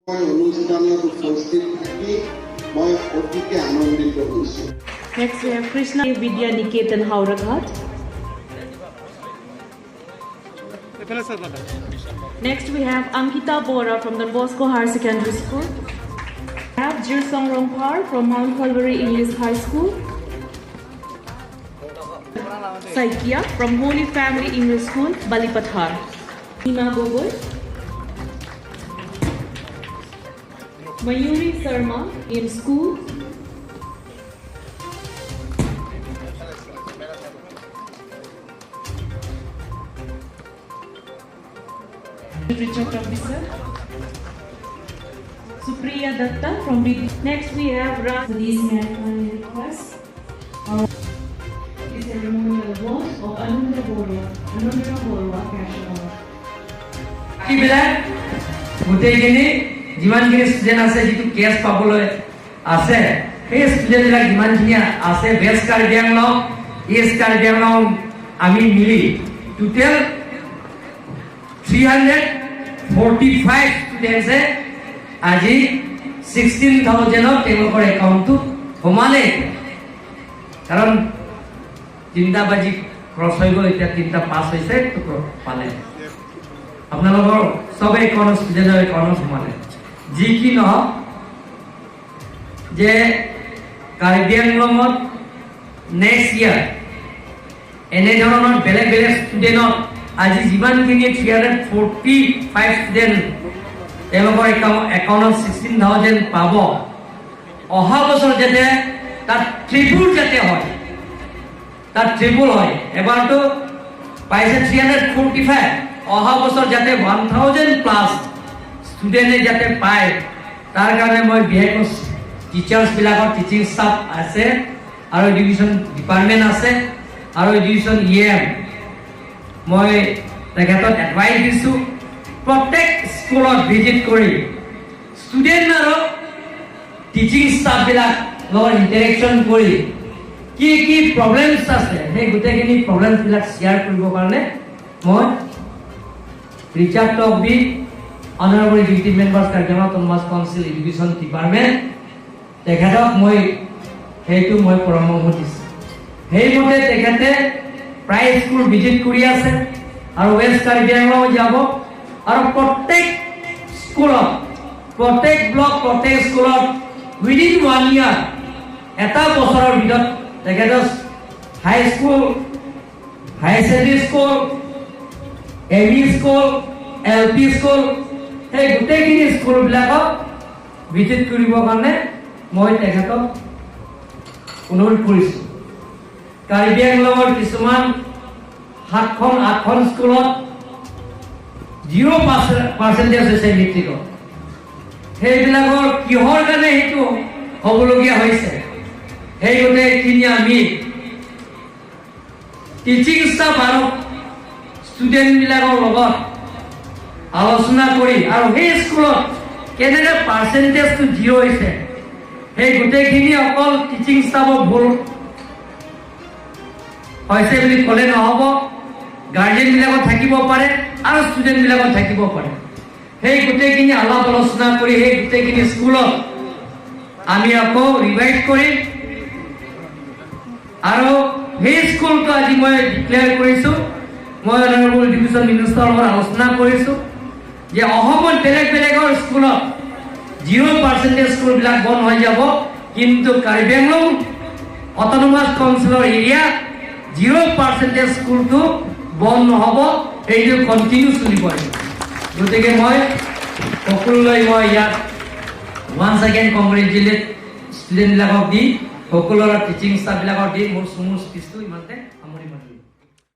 Next we have Krishna Vidya Niketan Hauraghat. Next we have Ankita Bora from Don Bosco Higher Secondary School. We have Jirsong Rongpar from Mount Calvary English High School. Saikia from Holy Family English School, Balipathar. Nina Gogol. Mayuri Sharma in school. Literature Officer. Supriya Datta from BD. Next we have Ram. These may request. The ceremonial vote of Ananda Borua cash award. গোটেইখিনি যিমানখিনি student আছে যিটো cash পাবলৈ আছে সেই ষ্টুডেণ্টবিলাক যিমানখিনি আছে best Karbi Anglong east Karbi Anglong আমি মিলি টোটেল 345 ষ্টুডেণ্টছে আজি 16,000 তেওঁলোকৰ একাউণ্টটোত সমানে কাৰণ 3টা বাজি ক্ৰছ হৈ গ'ল এতিয়া 3টা পাছ হৈছে পালে আপোনালোকৰ সবে কোন ষ্টুডেণ্টৰ কোন সমানে যি কি নহওক যে কাৰ্বি আংলঙত নেক্সট ইয়াৰ এনে ধৰণৰ বেলেগ বেলেগ ষ্টুডেণ্টক আজি যিমানখিনি 345 ষ্টুডেণ্ট তেওঁলোকৰ একাউণ্টত 16,000 পাব অহা বছৰ যাতে তাত ট্ৰিপুল যাতে হয় তাত ট্ৰিপুল হয় এবাৰতো পাইছে 345 অহা বছৰ যাতে 1,000 প্লাস ষ্টুডেণ্টে যাতে পায় তাৰ কাৰণে মই বিশেষ টিচাৰ্ছ বিলাকৰ টিচিং ষ্টাফ আছে আৰু এডুকেশ্যন ডিপাৰ্টমেণ্ট আছে আৰু এডুকেশ্যন ইএম মই তেখেতক এডভাইচ দিছোঁ প্ৰত্যেক স্কুলত ভিজিট কৰি ষ্টুডেণ্ট আৰু টিচিং ষ্টাফ বিলাক লগত ইণ্টাৰেকশ্যন কৰি কি কি প্ৰব্লেমছ আছে সেই গোটেইখিনি প্ৰব্লেমছ বিলাক শ্বেয়াৰ কৰিবৰ কাৰণে মই Richard of the Honorable Executive Members Karjama Thomas Council Education Department তেখেতক মই হেতু মই পৰামৰ্শ দিছো হেই মতে তেখেতে প্ৰায় স্কুল ভিজিট কৰি আছে আৰু ওয়েস্ট কাৰ্বি আংলং যাব আৰু প্ৰত্যেক স্কুলত প্ৰত্যেক ব্লক প্ৰত্যেক স্কুলত উইদিন 1 ইয়াৰ এটা বছৰৰ ভিতৰত তেখেতৰ high school high secondary school ME school LP school এই গোটেইখিনি স্কুলবিলাকক ভিজিট কৰিবৰ কাৰণে মই তেখেতক অনুৰোধ কৰিছোঁ কাৰ্বি আংলঙৰ কিছুমান 7-8খন স্কুলত 0% হৈছে মেট্ৰিকত সেইবিলাকৰ কিহৰ কাৰণে সেইটো হ'বলগীয়া হৈছে সেই গোটেইখিনি আমি টিচিং ষ্টাফ আৰু ষ্টুডেণ্ট বিলাকৰ লগত আলোচনা কৰি আৰু সেই স্কুলত কেনেকৈ পাৰ্চেণ্টেজটো 0 হৈছে সেই গোটেইখিনি অকল টিচিং ষ্টাফৰ ভুল হৈছে বুলি ক'লে নহ'ব গাৰ্জেন বিলাকত থাকিব পাৰে আৰু ষ্টুডেণ্ট বিলাকত থাকিব পাৰে সেই গোটেইখিনি আলাপ আলোচনা কৰি সেই গোটেইখিনি স্কুলত আমি আকৌ ৰিভাইজ কৰিম আৰু সেই স্কুলটো আজি মই ডিক্লেয়াৰ কৰিছোঁ মই অনাৰেবল এডুকেশ্যন মিনিষ্টাৰৰ লগত আলোচনা কৰিছোঁ যে অসমত বেলেগ বেলেগৰ স্কুলত 0% স্কুলবিলাক বন্ধ হৈ যাব কিন্তু কাৰ্বি আংলং অটোনমাস কাউন্সিলৰ এৰিয়া 0% স্কুলটো বন্ধ নহ'ব এইটো কণ্টিনিউ চলিব গতিকে মই সকলোলৈ মই ইয়াত ওৱান্স এগেইন কংগ্ৰেচুলেট ষ্টুডেণ্টবিলাকক দি সকলোৰে টিচিং ষ্টাফবিলাকক দি মোৰ স্পীচটো ইমানতে সামৰি মাৰিলোঁ